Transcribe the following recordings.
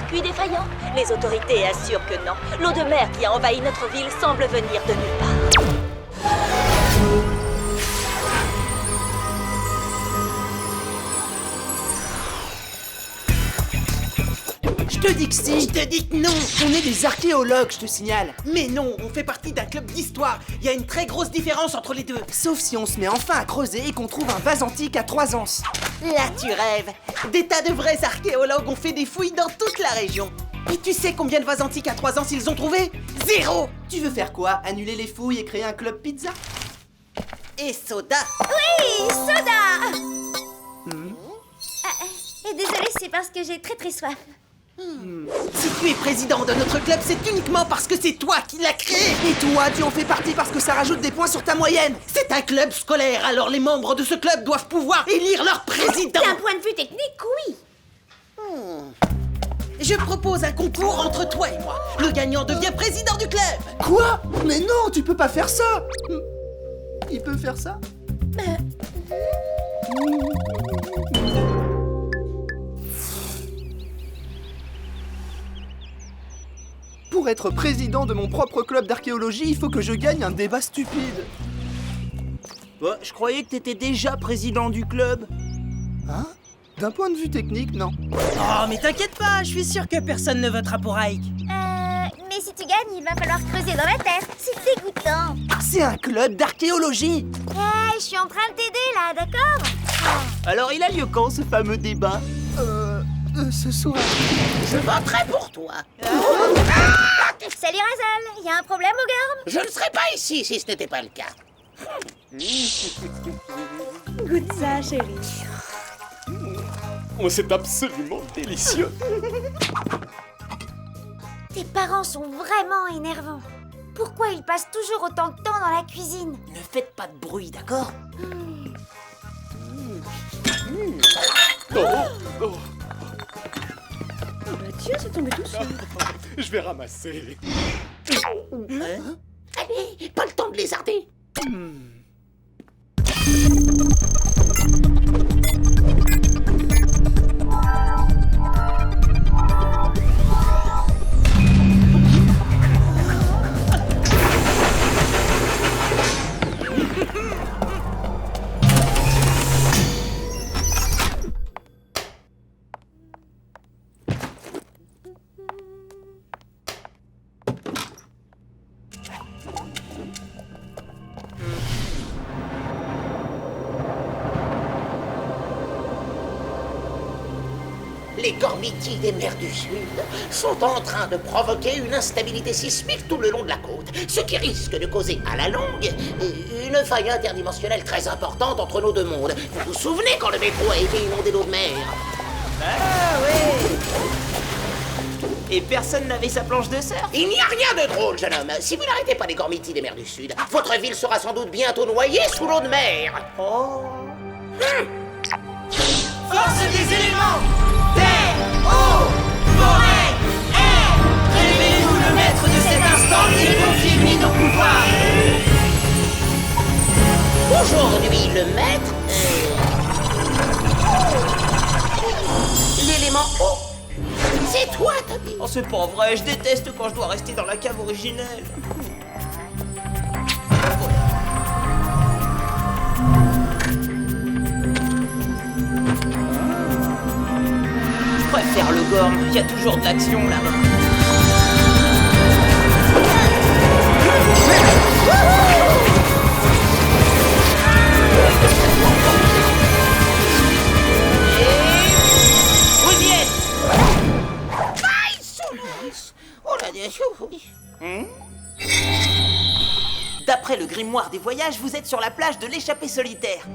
circuit défaillant? Les autorités assurent que non. L'eau de mer qui a envahi notre ville semble venir de nulle part. Je te dis que si. Je te dis que non. On est des archéologues, je te signale. Mais non, on fait partie d'un club d'histoire. Il y a une très grosse différence entre les deux. Sauf si on se met enfin à creuser et qu'on trouve un vase antique à 3 anses. Là, tu rêves. Des tas de vrais archéologues ont fait des fouilles dans toute la région. Et tu sais combien de vases antiques à 3 ans ils ont trouvé? 0. Tu veux faire quoi? Annuler les fouilles et créer un club pizza? Et soda. Oui, soda. Et désolée, c'est parce que j'ai très soif. Si tu es président de notre club, c'est uniquement parce que c'est toi qui l'as créé. Et toi, tu en fais partie parce que ça rajoute des points sur ta moyenne. C'est un club scolaire, alors les membres de ce club doivent pouvoir élire leur président. D'un point de vue technique, oui. Je propose un concours entre toi et moi. Le gagnant devient président du club. Quoi? Mais non, tu peux pas faire ça. Il peut faire ça? Pour être président de mon propre club d'archéologie, il faut que je gagne un débat stupide. Je croyais que t'étais déjà président du club. Hein? D'un point de vue technique, non. Oh, mais t'inquiète pas, je suis sûr que personne ne votera pour Ike. Mais si tu gagnes, il va falloir creuser dans la terre. C'est dégoûtant. C'est un club d'archéologie. Je suis en train de t'aider là, d'accord? Alors il a lieu quand ce fameux débat? Ce soir. Je voterai pour toi. Salut Razal, y a un problème au Gorm? Je ne serais pas ici si ce n'était pas le cas. Goûte ça, chérie. Oh, c'est absolument délicieux. Tes parents sont vraiment énervants. Pourquoi ils passent toujours autant de temps dans la cuisine? Ne faites pas de bruit, d'accord? Bah tiens, c'est tombé tout seul. Je vais ramasser. Allez, pas le temps de lézarder. Les gormitides des mers du Sud sont en train de provoquer une instabilité sismique tout le long de la côte, ce qui risque de causer à la longue une faille interdimensionnelle très importante entre nos deux mondes. Vous vous souvenez quand le métro a été inondé d'eau de mer? Ah ouais. Et personne n'avait sa planche de surf? Il n'y a rien de drôle, jeune homme. Si vous n'arrêtez pas les gormitides des mers du Sud, votre ville sera sans doute bientôt noyée sous l'eau de mer. Oh. Force des éléments! Terre, eau, forêt, air! Révélez-nous le maître de cet instant et confirmez nos pouvoirs! Aujourd'hui, le maître l'élément eau. C'est toi, Toby. Oh, c'est pas vrai, je déteste quand je dois rester dans la cave originelle. Je préfère le Gorm, il y a toujours de l'action là-bas. Vous y êtes! Oh là, D'après le grimoire des voyages, vous êtes sur la plage de l'échappée solitaire.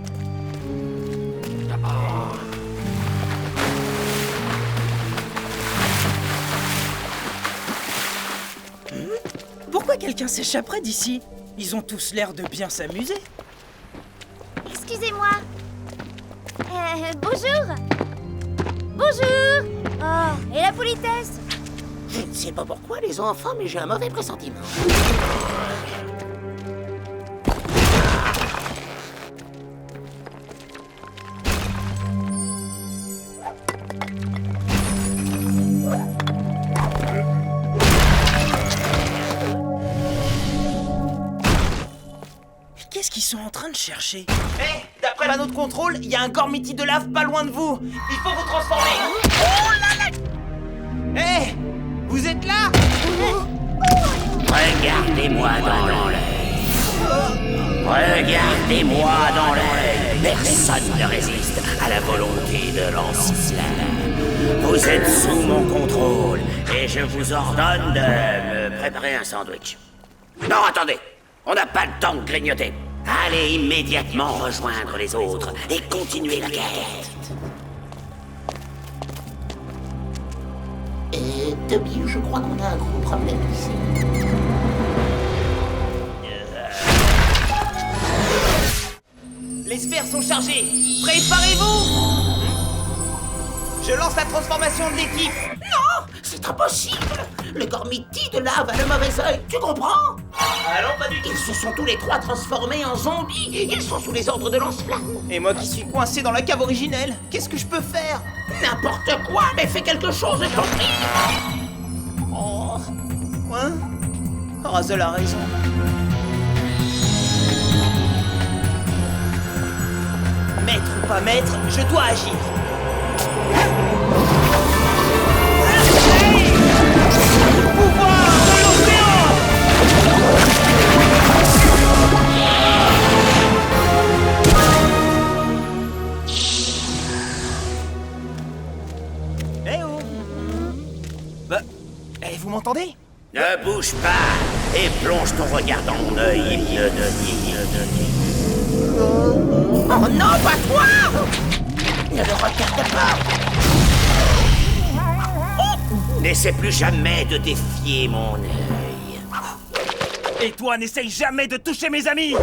Pourquoi quelqu'un s'échapperait d'ici? Ils ont tous l'air de bien s'amuser. Excusez-moi. Bonjour. Bonjour. Oh, et la politesse? je ne sais pas pourquoi, les enfants, mais j'ai un mauvais pressentiment. Qu'est-ce qu'ils sont en train de chercher? Hé, d'après panneau de contrôle, il y a un Gormiti de lave pas loin de vous. Il faut vous transformer. Oh là là! Hé, vous êtes là? Regardez-moi dans l'œil. Regardez-moi dans l'œil. Personne ne résiste à la volonté de Lance-Flamme. Vous êtes sous mon contrôle et je vous ordonne de me préparer un sandwich. Non, attendez. On n'a pas le temps de grignoter. Allez immédiatement rejoindre les autres et continuer la quête. Toby, je crois qu'on a un gros problème ici. Les sphères sont chargées. Préparez-vous. Je lance la transformation de l'équipe. Non, c'est impossible. Le Gormiti de lave a le mauvais œil, tu comprends? Allons, pas du tout. Ils se sont tous les trois transformés en zombies. Ils sont sous les ordres de Lance-Flamme. Et moi qui suis coincé dans la cave originelle, qu'est-ce que je peux faire? N'importe quoi, mais fais quelque chose, je t'en prie. Oh. Hein? Razel a raison. Maître ou pas maître, je dois agir. Pouvoir de l'océan! Eh oh! Bah, vous m'entendez? Ne bouge pas et plonge ton regard dans mon œil, Oh non, pas toi! Ne le regarde pas! Oh! N'essaie plus jamais de défier mon œil. Et toi, n'essaye jamais de toucher mes amis!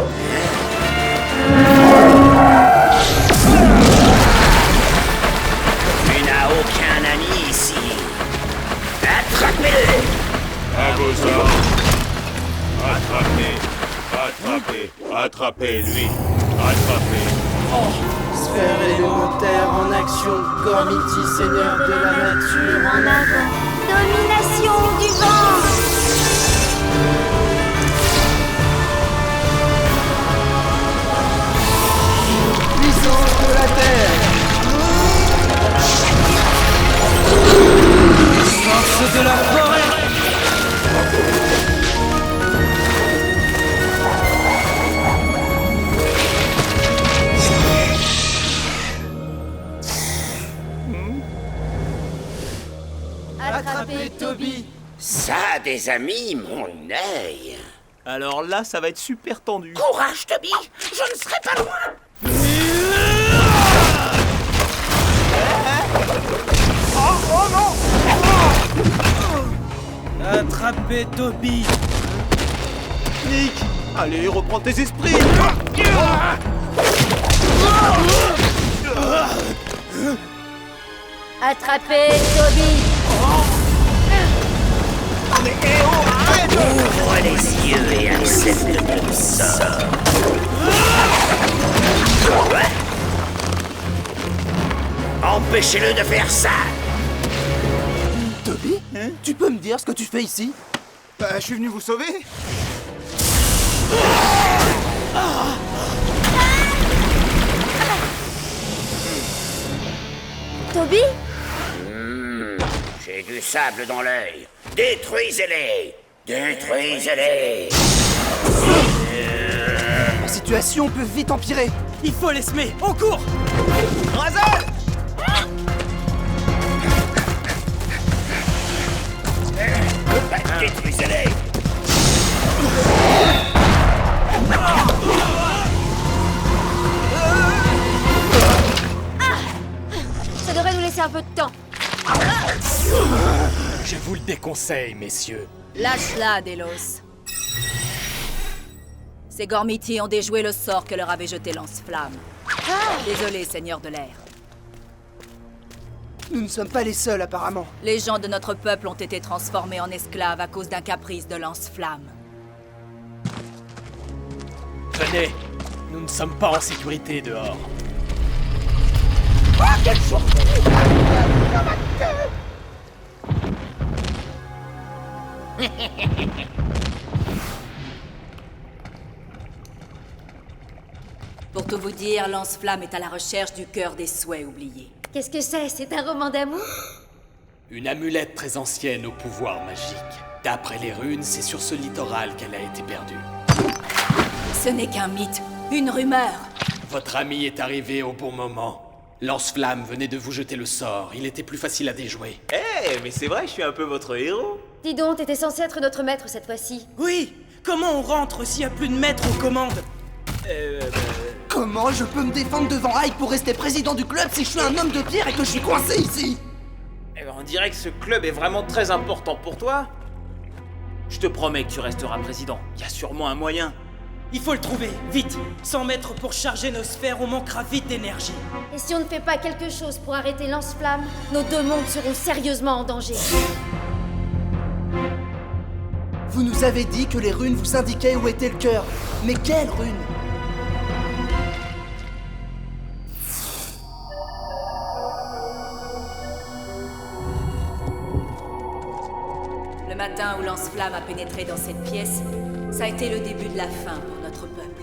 Tu n'as aucun ami ici. Attrapez-le! À vos ordres. Attrapez-lui. Attrapez. Sphère élémentaire en action, Gormiti, seigneur de la nature. En avant. Domination du vent. Puissance de la terre. Force de la forêt! Attrapez Toby. Ça, des amis, mon œil. Alors là, ça va être super tendu. Courage, Toby, je ne serai pas loin. Attrapez Toby! Nick, allez, reprends tes esprits. Attrapez Toby. Ouvre les yeux et accepte ton sort. Empêchez-le de faire ça. Toby, tu peux me dire ce que tu fais ici? Bah, je suis venu vous sauver. Toby? J'ai du sable dans l'œil. Détruisez-les. Détruisez-les. La situation peut vite empirer. Il faut les semer! Au cours! Razel! Détruisez-les. Ça devrait nous laisser un peu de temps. Je vous le déconseille, messieurs. Lâche-la, Delos. Ces Gormiti ont déjoué le sort que leur avait jeté Lance-Flamme. Désolé, Seigneur de l'air. Nous ne sommes pas les seuls, apparemment. Les gens de notre peuple ont été transformés en esclaves à cause d'un caprice de Lance-Flamme. Venez, nous ne sommes pas en sécurité dehors. tout vous dire, Lance-Flamme est à la recherche du cœur des souhaits oubliés. Qu'est-ce que c'est? C'est un roman d'amour? Une amulette très ancienne au pouvoir magique. D'après les runes, c'est sur ce littoral qu'elle a été perdue. Ce n'est qu'un mythe, une rumeur. Votre ami est arrivé au bon moment. Lance-Flamme venait de vous jeter le sort, il était plus facile à déjouer. Eh, mais c'est vrai, je suis un peu votre héros. Dis donc, t'étais censé être notre maître cette fois-ci. Oui, comment on rentre s'il n'y a plus de maître aux commandes? Comment je peux me défendre devant Ike pour rester président du club si je suis un homme de pierre et que je suis coincé ici? On dirait que ce club est vraiment très important pour toi. Je te promets que tu resteras président. Il y a sûrement un moyen. Il faut le trouver, vite. 100 mètres pour charger nos sphères, on manquera vite d'énergie. Et si on ne fait pas quelque chose pour arrêter Lance-Flamme, nos deux mondes seront sérieusement en danger. Vous nous avez dit que les runes vous indiquaient où était le cœur. Mais quelles runes? Le matin où Lance-Flamme a pénétré dans cette pièce, ça a été le début de la fin pour notre peuple.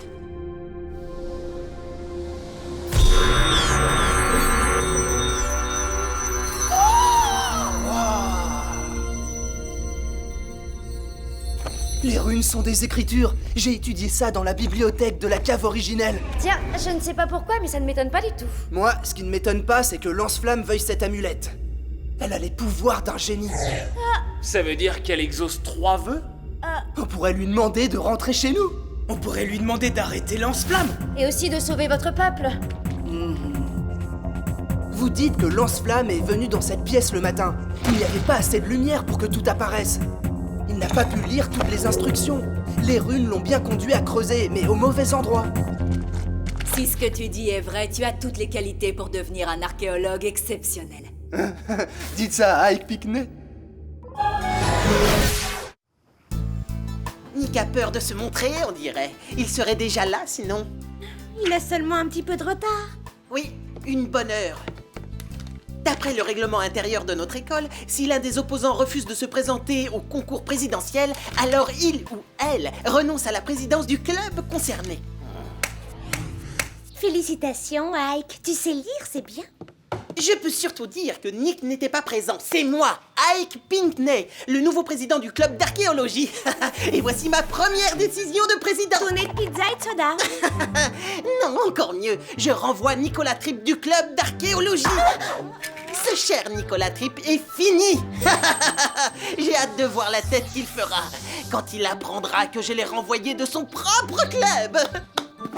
Les runes sont des écritures. J'ai étudié ça dans la bibliothèque de la cave originelle. Tiens, je ne sais pas pourquoi, mais ça ne m'étonne pas du tout. Moi, ce qui ne m'étonne pas, c'est que Lance-Flamme veuille cette amulette. Elle a les pouvoirs d'un génie. Ça veut dire qu'elle exauce 3 vœux? On pourrait lui demander de rentrer chez nous. On pourrait lui demander d'arrêter Lance-Flamme. Et aussi de sauver votre peuple. Vous dites que Lance-Flamme est venu dans cette pièce le matin. Il n'y avait pas assez de lumière pour que tout apparaisse. Il n'a pas pu lire toutes les instructions. Les runes l'ont bien conduit à creuser, mais au mauvais endroit. Si ce que tu dis est vrai, tu as toutes les qualités pour devenir un archéologue exceptionnel. Dites ça à Ike Pickney. Nick a peur de se montrer, on dirait. Il serait déjà là, sinon. Il a seulement un petit peu de retard. Oui, une bonne heure. D'après le règlement intérieur de notre école, si l'un des opposants refuse de se présenter au concours présidentiel, alors il ou elle renonce à la présidence du club concerné. Félicitations, Ike. Tu sais lire, c'est bien. Je peux surtout dire que Nick n'était pas présent. C'est moi, Ike Pinkney, le nouveau président du club d'archéologie. Et voici ma première décision de président. Tournée de pizza et de soda. Non, encore mieux. Je renvoie Nicolas Tripp du club d'archéologie. Ce cher Nicolas Tripp est fini. J'ai hâte de voir la tête qu'il fera quand il apprendra que je l'ai renvoyé de son propre club.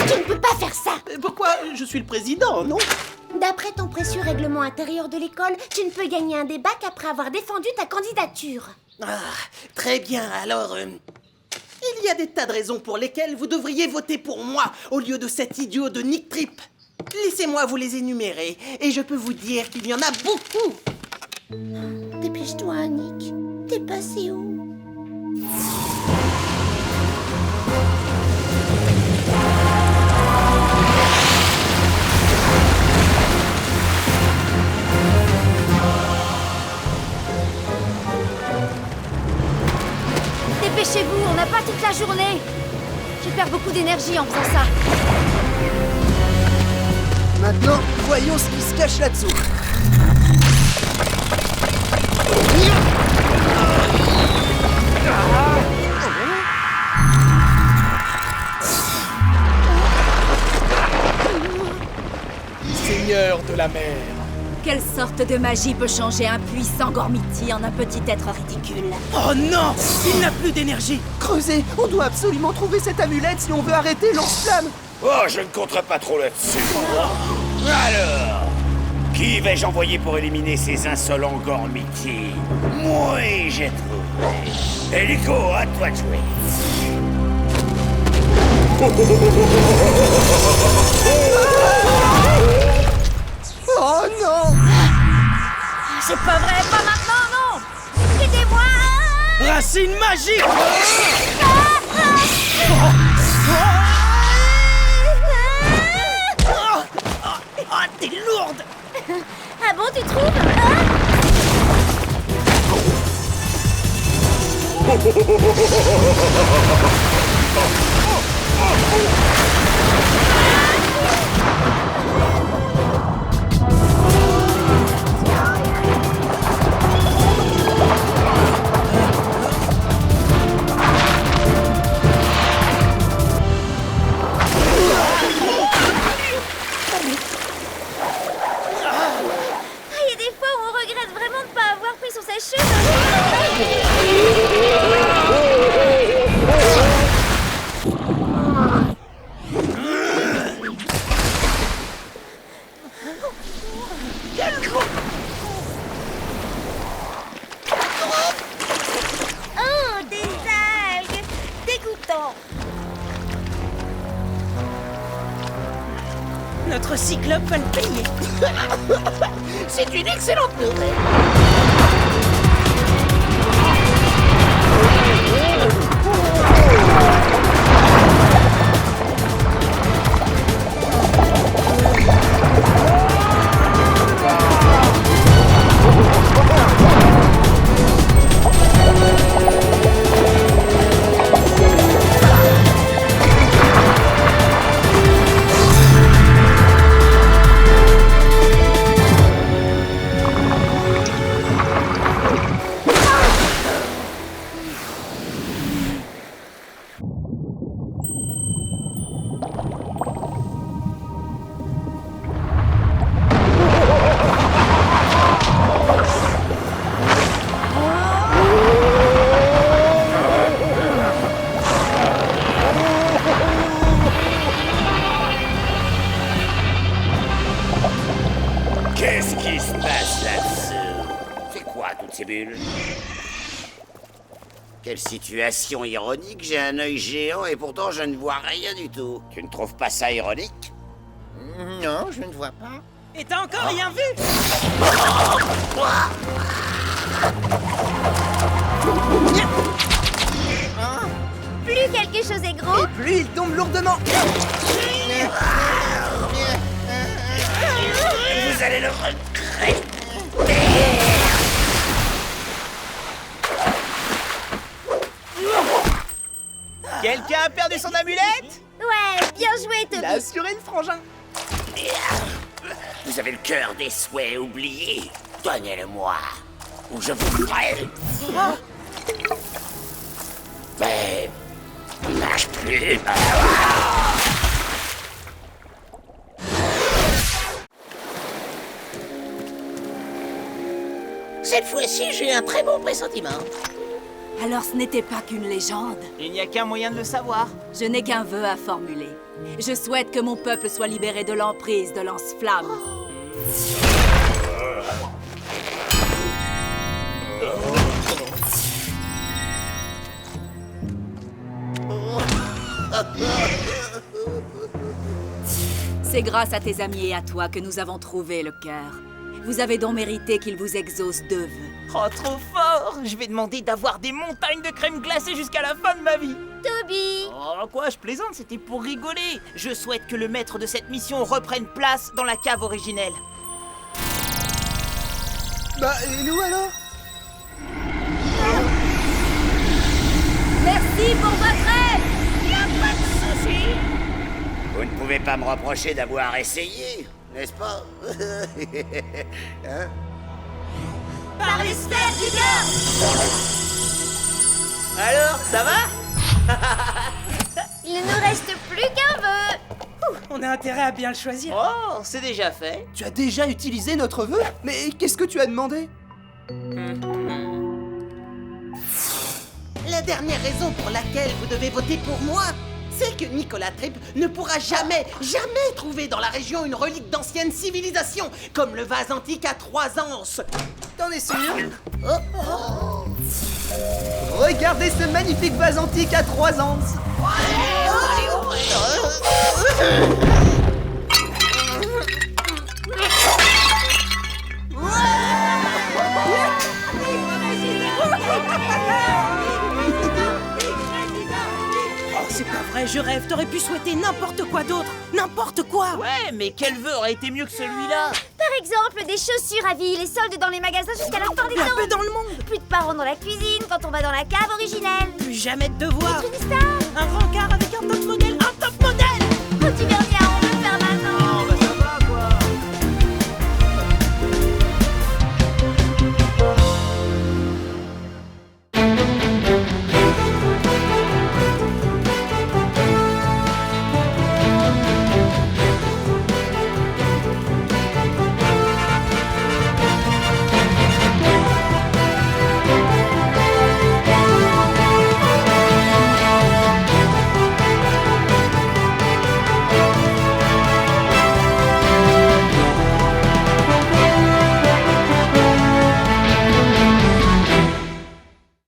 Tu ne peux pas faire ça. Pourquoi? Je suis le président, non? D'après ton précieux règlement intérieur de l'école, tu ne peux gagner un débat qu'après avoir défendu ta candidature. Ah, très bien, alors... il y a des tas de raisons pour lesquelles vous devriez voter pour moi au lieu de cet idiot de Nick Tripp. Laissez-moi vous les énumérer, et je peux vous dire qu'il y en a beaucoup. Dépêche-toi, Nick. T'es passé où? Dépêchez-vous, on n'a pas toute la journée. Je perds beaucoup d'énergie en faisant ça. Maintenant, voyons ce qui se cache là-dessous. Seigneur de la mer. Quelle sorte de magie peut changer un puissant Gormiti en un petit être ridicule? Oh non! Il n'a plus d'énergie. Creusez, on doit absolument trouver cette amulette si on veut arrêter Lance-Flamme. Oh, je ne compterai pas trop là-dessus. Alors, qui vais-je envoyer pour éliminer ces insolents Gormiti? Moi, j'ai trouvé. Hélico, à toi de jouer. Oh non! C'est pas vrai, pas maintenant, non! Aidez-moi! Racine magique! Ah, t'es lourde! Ah bon, tu trouves? Oh, des algues! Dégoûtant! Notre cyclope va le payer. C'est une excellente nouvelle. Qu'est-ce qui se passe là-dessous? C'est quoi toutes ces bulles? Quelle situation ironique, j'ai un œil géant et pourtant je ne vois rien du tout. Tu ne trouves pas ça ironique? Non, je ne vois pas. Et t'as encore rien vu? Plus quelque chose est gros, Et plus il tombe lourdement. Vous allez le regretter. Quelqu'un a perdu son amulette? ouais, bien joué, Il a Toby. assuré le frangin. Vous avez le cœur des souhaits oubliés. Donnez-le-moi, ou je vous ferai. Mais il marche plus. Cette fois-ci, j'ai un très bon pressentiment. Alors ce n'était pas qu'une légende. Il n'y a qu'un moyen de le savoir. Je n'ai qu'un vœu à formuler. Je souhaite que mon peuple soit libéré de l'emprise de Lance-Flamme. C'est grâce à tes amis et à toi que nous avons trouvé le cœur. Vous avez donc mérité qu'il vous exauce 2 vœux. Oh, trop fort! Je vais demander d'avoir des montagnes de crème glacée jusqu'à la fin de ma vie. Toby! Oh, quoi, je plaisante, c'était pour rigoler. Je souhaite que le maître de cette mission reprenne place dans la cave originelle. Bah, et nous alors? Merci pour votre aide! Vous ne pouvez pas me reprocher d'avoir essayé, n'est-ce pas? Hein? Par les sphères du cœur! Alors, ça va? Il ne nous reste plus qu'un vœu! On a intérêt à bien le choisir. Oh, c'est déjà fait. Tu as déjà utilisé notre vœu? Mais qu'est-ce que tu as demandé? La dernière raison pour laquelle vous devez voter pour moi, c'est que Nicolas Tripp ne pourra jamais trouver dans la région une relique d'ancienne civilisation, comme le vase antique à 3 anses. T'en es sûr? Regardez ce magnifique vase antique à 3 anses. Oh, c'est pas vrai, je rêve. T'aurais pu souhaiter n'importe quoi d'autre. N'importe quoi. Ouais, mais quel vœu aurait été mieux que celui-là? Par exemple, des chaussures à vie, les soldes dans les magasins jusqu'à la fin des La temps. paix dans le monde. Plus de parents dans la cuisine quand on va dans la cave originelle. Plus jamais de devoirs. Une star, Un rencard avec un top modèle. Un top modèle. quand tu vernis à